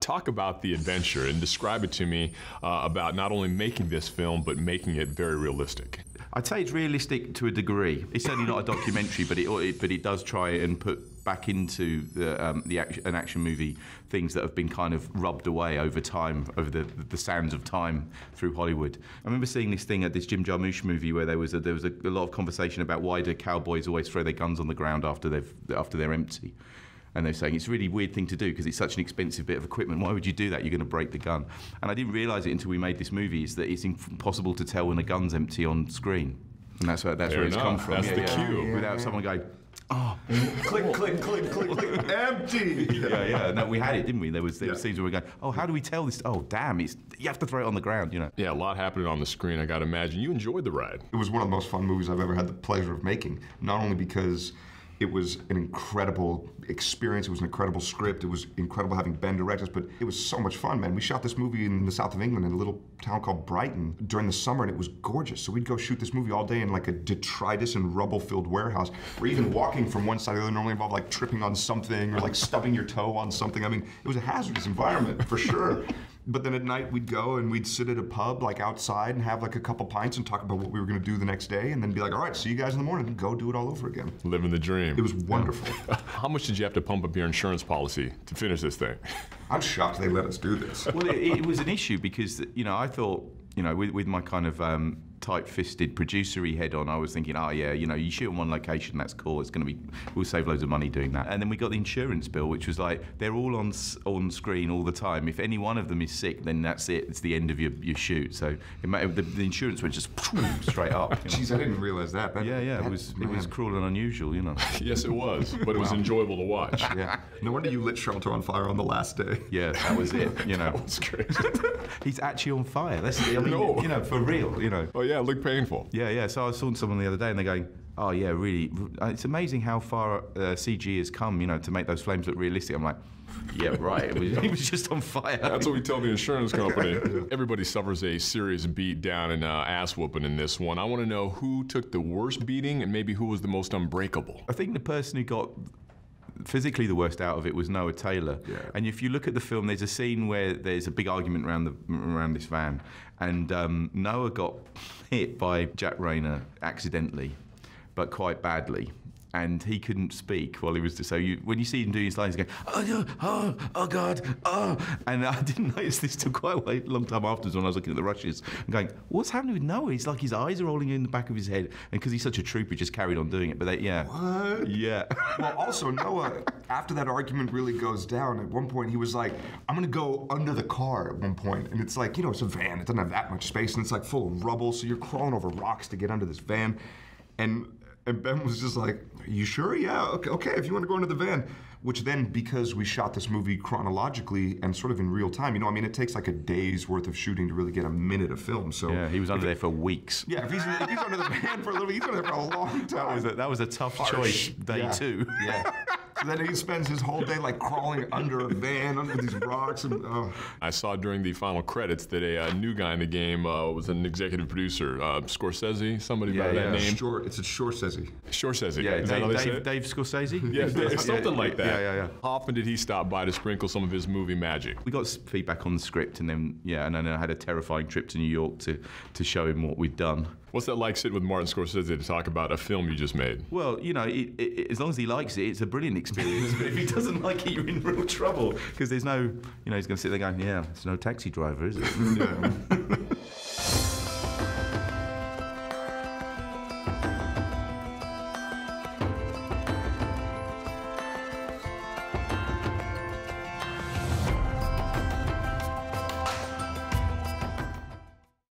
Talk about the adventure and describe it to me about not only making this film, but making it very realistic. I'd say it's realistic to a degree. It's certainly not a documentary, but it does try and put back into an action movie things that have been kind of rubbed away over time, over the sands of time through Hollywood. I remember seeing this thing at this Jim Jarmusch movie where there was a lot of conversation about why do cowboys always throw their guns on the ground after they're empty. And they're saying it's a really weird thing to do because it's such an expensive bit of equipment. Why would you do that? You're going to break the gun. And I didn't realise it until we made this movie, is that it's impossible to tell when a gun's empty on screen. And that's where it's come from. That's the cue. Without someone going, oh, click, click, click, click, click, empty. Yeah. No, we had it, didn't we? There was scenes where we go, oh, how do we tell this? Oh, damn, you have to throw it on the ground, you know. Yeah, a lot happening on the screen. I got to imagine you enjoyed the ride. It was one of the most fun movies I've ever had the pleasure of making. Not only because it was an incredible experience, it was an incredible script, it was incredible having Ben direct us, but it was so much fun, man. We shot this movie in the south of England in a little town called Brighton during the summer, and it was gorgeous. So we'd go shoot this movie all day in like a detritus and rubble-filled warehouse, or even walking from one side to the other normally involved like tripping on something or like stubbing your toe on something. I mean, it was a hazardous environment, for sure. But then at night we'd go and we'd sit at a pub like outside and have like a couple pints and talk about what we were gonna do the next day, and then be like, all right, see you guys in the morning, and go do it all over again. Living the dream. It was wonderful. How much did you have to pump up your insurance policy to finish this thing? I'm shocked they let us do this. Well, it was an issue because, you know, I thought, you know, with my kind of tight-fisted producer-y head on, I was thinking, oh yeah, you know, you shoot in one location, that's cool, it's going to be, we'll save loads of money doing that. And then we got the insurance bill, which was like, they're all on screen all the time. If any one of them is sick, then that's it, it's the end of your shoot. So the insurance went just straight up. Jeez, I didn't realize that. It was cruel and unusual, you know. Yes, it was, but it was enjoyable to watch. Yeah. No wonder you lit Shelter on fire on the last day. Yeah, that was it, you know. That was crazy. He's actually on fire. You know, for real, you know. Oh yeah, it looked painful. Yeah. So I saw someone the other day and they're going, oh yeah, really, it's amazing how far CG has come, you know, to make those flames look realistic. I'm like, yeah, right, it was just on fire. That's what we tell the insurance company. Everybody suffers a serious beat down and ass whooping in this one. I want to know who took the worst beating and maybe who was the most unbreakable. I think the person who got physically the worst out of it was Noah Taylor. Yeah. And if you look at the film, there's a scene where there's a big argument around this van, and Noah got hit by Jack Rayner accidentally, but quite badly. And he couldn't speak while he was. So when you see him doing his lines, he's going, oh God, oh. And I didn't notice this till quite a long time afterwards when I was looking at the rushes and going, what's happening with Noah? He's like, his eyes are rolling in the back of his head, and because he's such a trooper, he just carried on doing it. But yeah. What? Yeah. Well, also Noah, after that argument really goes down, at one point he was like, I'm gonna go under the car at one point, and it's like, you know, it's a van, it doesn't have that much space, and it's like full of rubble, so you're crawling over rocks to get under this van, and Ben was just like, are you sure? Yeah, okay, if you want to go into the van. Which then, because we shot this movie chronologically and sort of in real time, you know, I mean, it takes like a day's worth of shooting to really get a minute of film. So yeah, he was under there for weeks. Yeah, if he's under the van for a little bit, he's under there for a long time. That was a tough choice, day two. Yeah. So then he spends his whole day like crawling under a van, under these rocks. And, I saw during the final credits that a new guy in the game was an executive producer, Scorsese, somebody by that name. It's a Scorsese. Scorsese. Yeah, is that how they say it? Dave Scorsese? Yeah, something like that. Yeah. How often did he stop by to sprinkle some of his movie magic? We got feedback on the script, and then I had a terrifying trip to New York to show him what we'd done. What's that like sitting with Martin Scorsese to talk about a film you just made? Well, you know, as long as he likes it, it's a brilliant experience. But if he doesn't like it, you're in real trouble, because there's no, you know, he's going to sit there going, yeah, it's no Taxi Driver, is it?